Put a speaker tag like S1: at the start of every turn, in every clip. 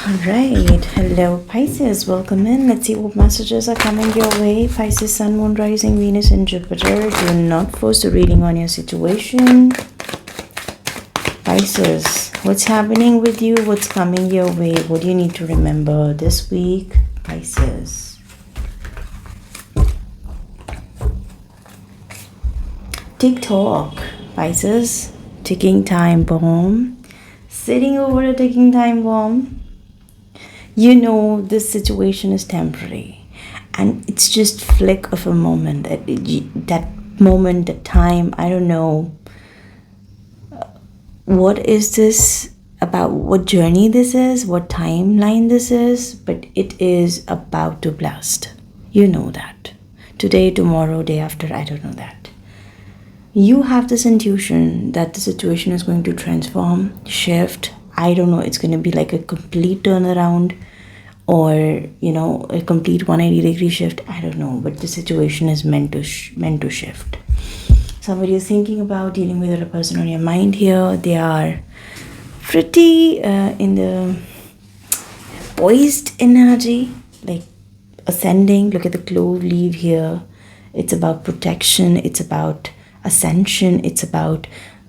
S1: Alright, hello Pisces, welcome in. Let's see what messages are coming your way. Pisces, Sun, Moon, Rising, Venus and Jupiter. Do not force a reading on your situation. Pisces, what's happening with you? What's coming your way? What do you need to remember this week? Pisces. TikTok, Pisces, ticking time bomb. Sitting over a ticking time bomb. You know this situation is temporary and it's just flick of a moment. That moment, that time, I don't know. What is this about? What journey this is? What timeline this is? But it is about to blast. You know that. Today, tomorrow, day after, I don't know that. You have this intuition that the situation is going to transform, shift. I don't know, it's going to be like a complete turnaround or, a complete 180-degree shift. I don't know, but the situation is meant to shift. Somebody is thinking about dealing with a person on your mind here. They are pretty in the poised energy, like ascending. Look at the clove leaf here. It's about protection. It's about ascension. It's about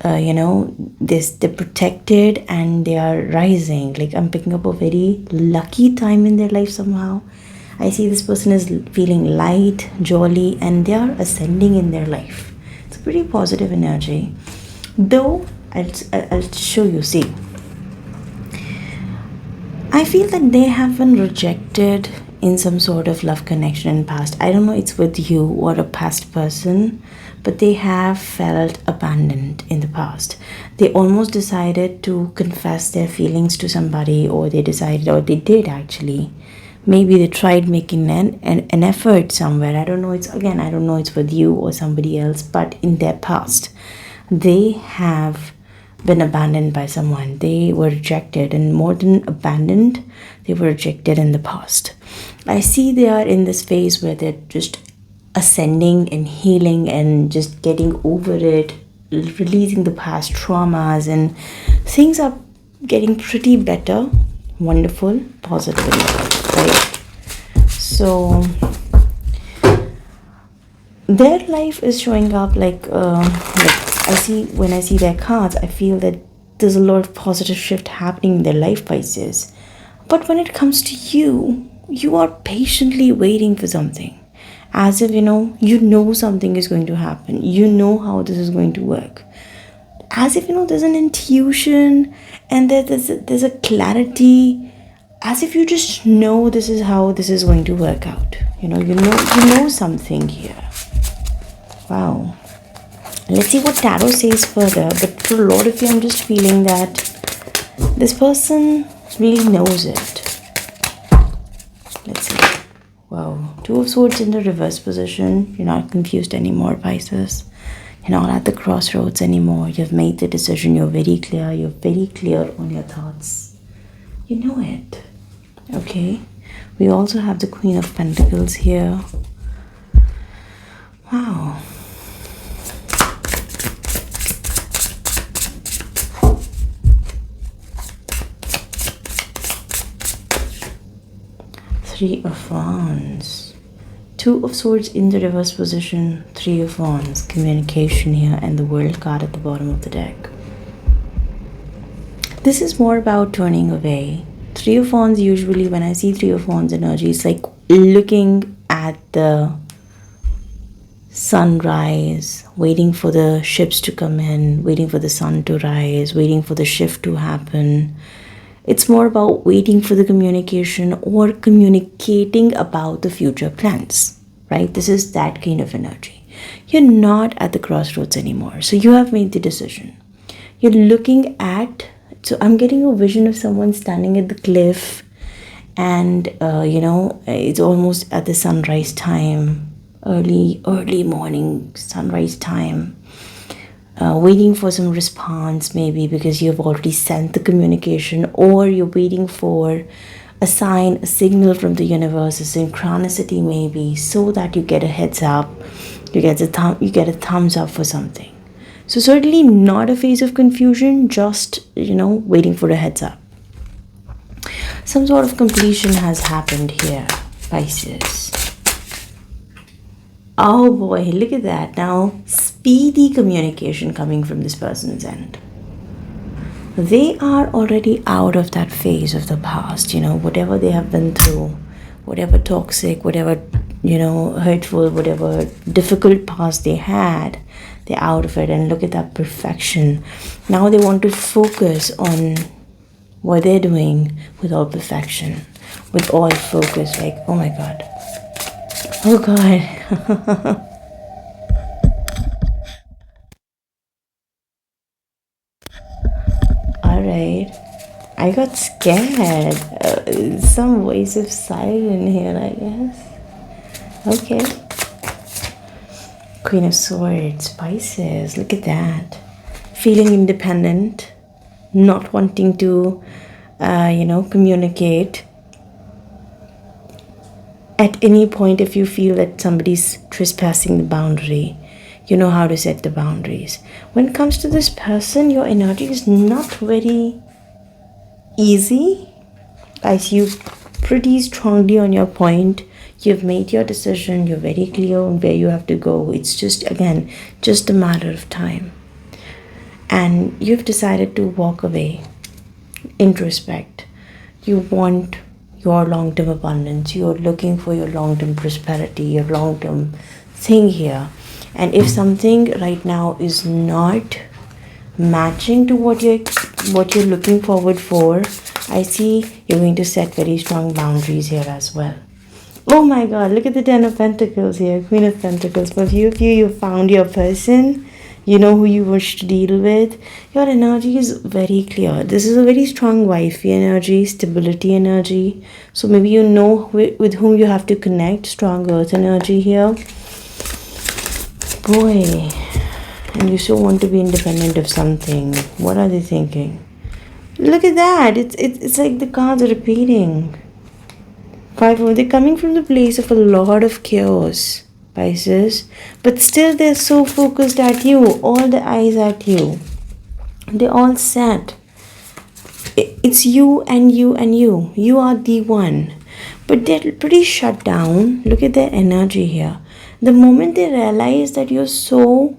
S1: they're protected and they are rising. Like I'm picking up a very lucky time in their life somehow. I see this person is feeling light, jolly, and they are ascending in their life. It's a pretty positive energy. Though I'll show you. See, I feel that they have been rejected in some sort of love connection in past. I don't know, it's with you or a past person, but they have felt abandoned in the past. They almost decided to confess their feelings to somebody, or they did actually. Maybe they tried making an effort somewhere. I don't know, I don't know it's with you or somebody else, but in their past, they have been abandoned by someone. They were rejected, and more than abandoned, they were rejected in the past. I see they are in this phase where they're just ascending and healing and just getting over it, releasing the past traumas, and things are getting pretty better, wonderful, positive, right? So their life is showing up like when I see their cards, I feel that there's a lot of positive shift happening in their life, Pisces. But when it comes to you, you are patiently waiting for something. As if, you know something is going to happen. You know how this is going to work. As if, there's an intuition and there's a clarity. As if you just know this is how this is going to work out. You know something here. Wow. Let's see what tarot says further. But for a lot of you, I'm just feeling that this person really knows it. Let's see. Wow. Two of Swords in the reverse position. You're not confused anymore, Pisces. You're not at the crossroads anymore. You've made the decision. You're very clear. You're very clear on your thoughts. You know it. Okay. We also have the Queen of Pentacles here. Wow. Three of Wands. Two of Swords in the reverse position. Three of Wands. Communication here, and the World card at the bottom of the deck. This is more about turning away. Three of Wands, usually when I see Three of Wands energy, it's like looking at the sunrise, waiting for the ships to come in, waiting for the sun to rise, waiting for the shift to happen. It's more about waiting for the communication or communicating about the future plans, right? This is that kind of energy. You're not at the crossroads anymore. So you have made the decision. You're looking at, so I'm getting a vision of someone standing at the cliff and, it's almost at the sunrise time, early morning sunrise time. Waiting for some response, maybe because you've already sent the communication, or you're waiting for a sign, a signal from the universe, a synchronicity maybe, so that you get a heads up, you get a thumbs up for something. So certainly not a phase of confusion, just, waiting for a heads up. Some sort of completion has happened here, Pisces. Oh boy, look at that. Now, speedy communication coming from this person's end. They are already out of that phase of the past, whatever they have been through, whatever toxic, whatever, hurtful, whatever difficult past they had, they're out of it. And look at that perfection. Now they want to focus on what they're doing with all perfection, with all focus, like, oh my God. Oh God. Alright. I got scared. Some voice of siren here, I guess. Okay. Queen of Swords, Pisces, look at that. Feeling independent, not wanting to, communicate. At any point, if you feel that somebody's trespassing the boundary, you know how to set the boundaries. When it comes to this person, your energy is not very easy. I see you pretty strongly on your point. You've made your decision. You're very clear on where you have to go. It's just a matter of time. And you've decided to walk away, introspect. You want your long-term abundance. You're looking for your long-term prosperity, your long-term thing here. And if something right now is not matching to what you're looking forward for, I see you're going to set very strong boundaries here as well. Oh my God, look at the Ten of Pentacles here, Queen of Pentacles. For a few of you, you found your person. You know who you wish to deal with. Your energy is very clear. This is a very strong wifey energy, stability energy. So maybe you know with whom you have to connect. Strong earth energy here. Boy, and you still want to be independent of something. What are they thinking? Look at that. It's like the cards are repeating. They're coming from the place of a lot of chaos, Pisces, but still they're so focused at you, all the eyes at you. They're all set. It's you and you and you. You are the one. But they're pretty shut down. Look at their energy here. The moment they realize that you're so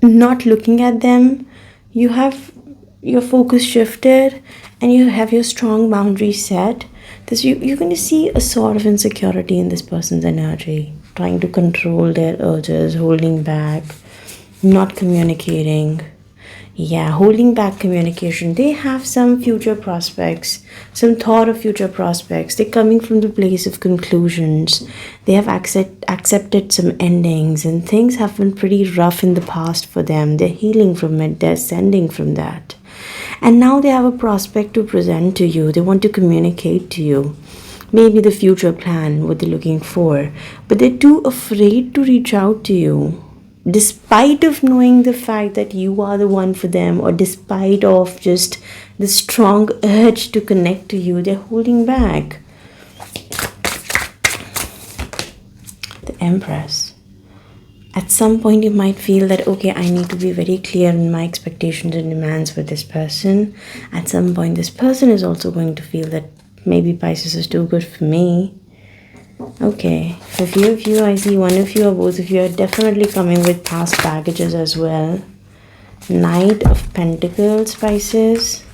S1: not looking at them, you have your focus shifted and you have your strong boundaries set. You're going to see a sort of insecurity in this person's energy, trying to control their urges, holding back, not communicating. Yeah, holding back communication. They have some future prospects, some thought of future prospects. They're coming from the place of conclusions. They have accepted some endings, and things have been pretty rough in the past for them. They're healing from it. They're ascending from that. And now they have a prospect to present to you. They want to communicate to you. Maybe the future plan, what they're looking for. But they're too afraid to reach out to you. Despite of knowing the fact that you are the one for them, or despite of just the strong urge to connect to you, they're holding back. The Empress. At some point you might feel that, okay, I need to be very clear in my expectations and demands for this person. At some point this person is also going to feel that maybe Pisces is too good for me. Okay, for a few of you, I see one of you or both of you are definitely coming with past baggages as well. Knight of Pentacles, Pisces.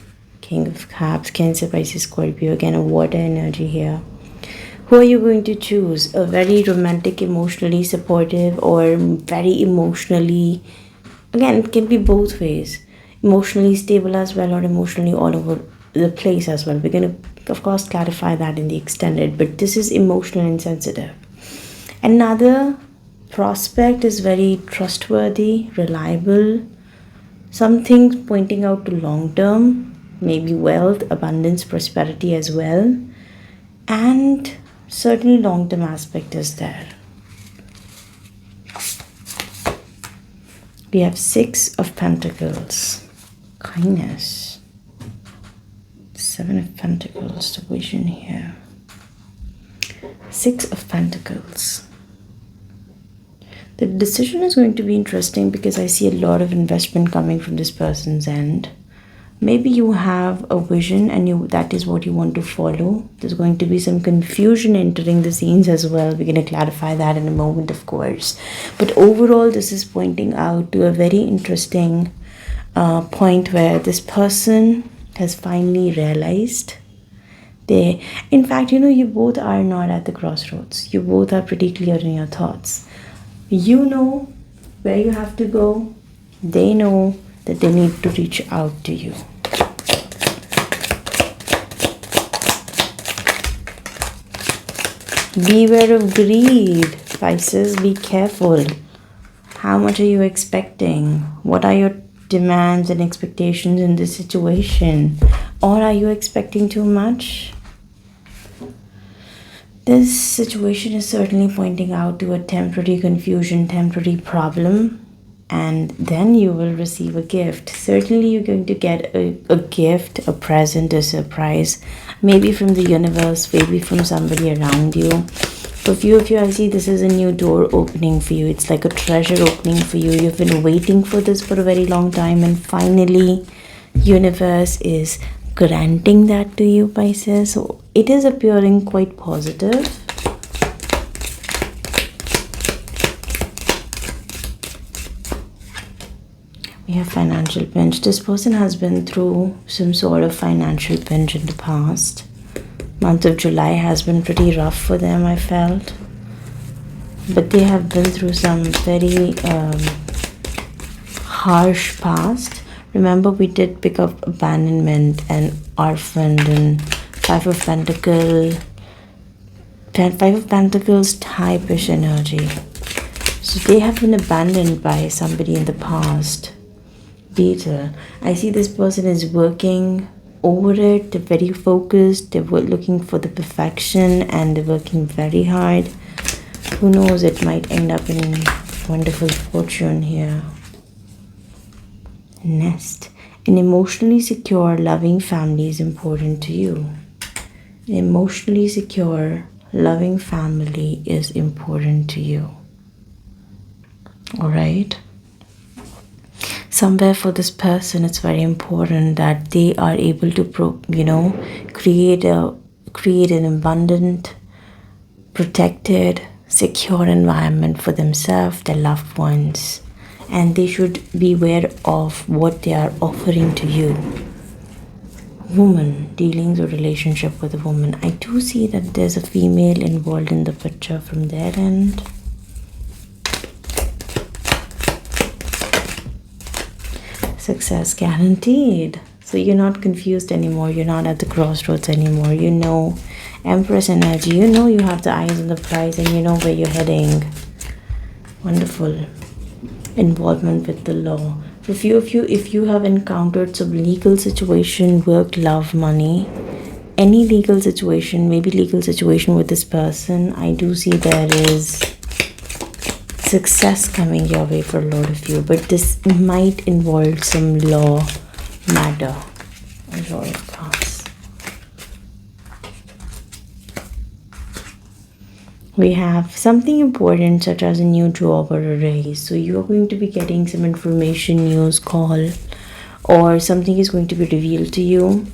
S1: King of Cups, Cancer, Pisces, Scorpio. Again, a water energy here. Who are you going to choose? A very romantic, emotionally supportive, or very emotionally... Again, it can be both ways. Emotionally stable as well, or emotionally all over the place as well. We're going to, of course, clarify that in the extended, but this is emotional and sensitive. Another prospect is very trustworthy, reliable. Some things pointing out to long term, maybe wealth, abundance, prosperity as well. And certainly long term aspect is there. We have Six of Pentacles, kindness. Seven of Pentacles, the vision here. Six of Pentacles. The decision is going to be interesting because I see a lot of investment coming from this person's end. Maybe you have a vision and that is what you want to follow. There's going to be some confusion entering the scenes as well. We're going to clarify that in a moment, of course. But overall, this is pointing out to a very interesting point where this person has finally realized in fact, you both are not at the crossroads. You both are pretty clear in your thoughts. You know where you have to go. They know that they need to reach out to you. Beware of greed, Pisces. Be careful. How much are you expecting? What are your demands and expectations in this situation? Or are you expecting too much? This situation is certainly pointing out to a temporary confusion, temporary problem, and then you will receive a gift. Certainly you're going to get a gift, a present, a surprise, maybe from the universe, maybe from somebody around you. For a few of you, I see this is a new door opening for you. It's like a treasure opening for you. You've been waiting for this for a very long time, and finally, universe is granting that to you, Pisces. So it is appearing quite positive. We have financial pinch. This person has been through some sort of financial pinch in the past. Month of July has been pretty rough for them, I felt. But they have been through some very harsh past. Remember, we did pick up abandonment and orphaned and Five of Pentacles type-ish energy. So they have been abandoned by somebody in the past. Beetle. I see this person is working over it. They're very focused. They're looking for the perfection and they're working very hard. Who knows, it might end up in wonderful fortune here. Nest. An emotionally secure, loving family is important to you. An emotionally secure, loving family is important to you. Alright? Somewhere for this person, it's very important that they are able to, create an abundant, protected, secure environment for themselves, their loved ones. And they should be aware of what they are offering to you. Woman, dealings or relationship with a woman. I do see that there's a female involved in the picture from their end. Success guaranteed. So you're not confused anymore. You're not at the crossroads anymore. You know, Empress energy. You know you have the eyes on the prize and you know where you're heading. Wonderful. Involvement with the law. For a few of you, if you have encountered some legal situation, work, love, money, any legal situation, maybe legal situation with this person, I do see there is success coming your way for a lot of you, but this might involve some law matter. Royal Pass. We have something important such as a new job or a raise. So you are going to be getting some information, news, call, or something is going to be revealed to you.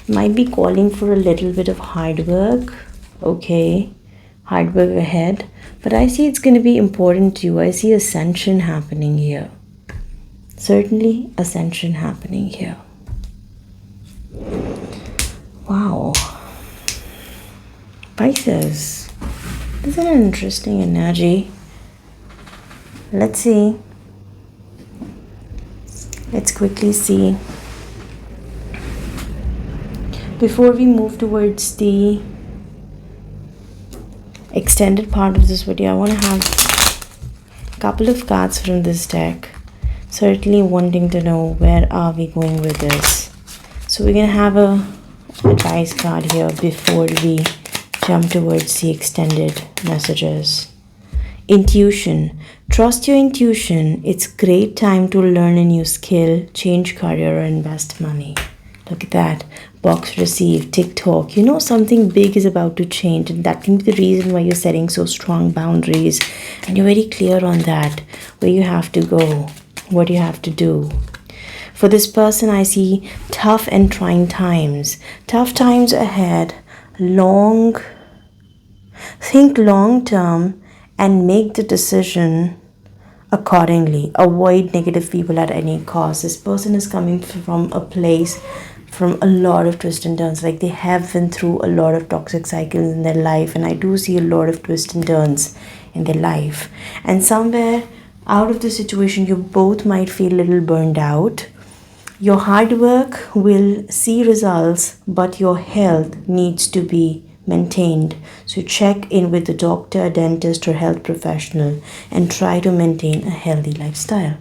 S1: It might be calling for a little bit of hard work. Okay, hard work ahead. But I see it's going to be important to you. I see ascension happening here. Certainly ascension happening here. Wow. Pisces. This is an interesting energy. Let's see. Let's quickly see. Before we move towards the extended part of this video, I want to have a couple of cards from this deck. Certainly wanting to know where are we going with this. So we're going to have a dice card here before we jump towards the extended messages. Intuition. Trust your intuition. It's great time to learn a new skill, change career, or invest money. Look at that. Box received. TikTok. You know something big is about to change, and that can be the reason why you're setting so strong boundaries. And you're very clear on that. Where you have to go. What you have to do. For this person, I see tough and trying times. Tough times ahead. Think long term and make the decision accordingly. Avoid negative people at any cost. This person is coming from a place from a lot of twists and turns. Like, they have been through a lot of toxic cycles in their life, and I do see a lot of twists and turns in their life. And somewhere out of the situation, you both might feel a little burned out. Your hard work will see results, but your health needs to be maintained. So check in with the doctor, dentist, or health professional and try to maintain a healthy lifestyle.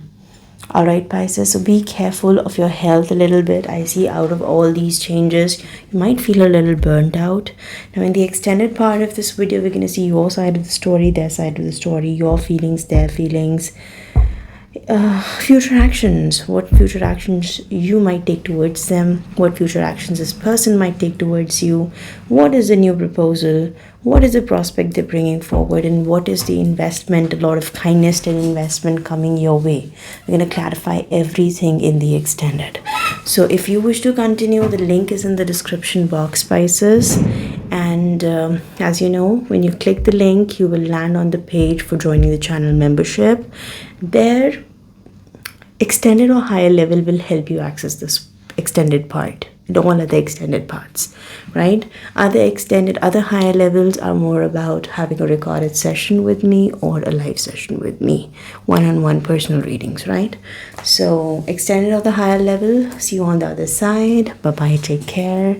S1: Alright, Pisces, so be careful of your health a little bit. I see out of all these changes, you might feel a little burnt out. Now, in the extended part of this video, we're going to see your side of the story, their side of the story, your feelings, their feelings. Future actions, what future actions you might take towards them, what future actions this person might take towards you, what is the new proposal, what is the prospect they're bringing forward, and what is the investment, a lot of kindness and investment coming your way. We're going to clarify everything in the extended. So if you wish to continue, the link is in the description box, Pisces. And as you know, when you click the link, you will land on the page for joining the channel membership. There, extended or higher level will help you access this extended part and all other extended parts, right? Other higher levels are more about having a recorded session with me or a live session with me, one-on-one personal readings, right? So extended or the higher level, see you on the other side. Bye-bye, take care.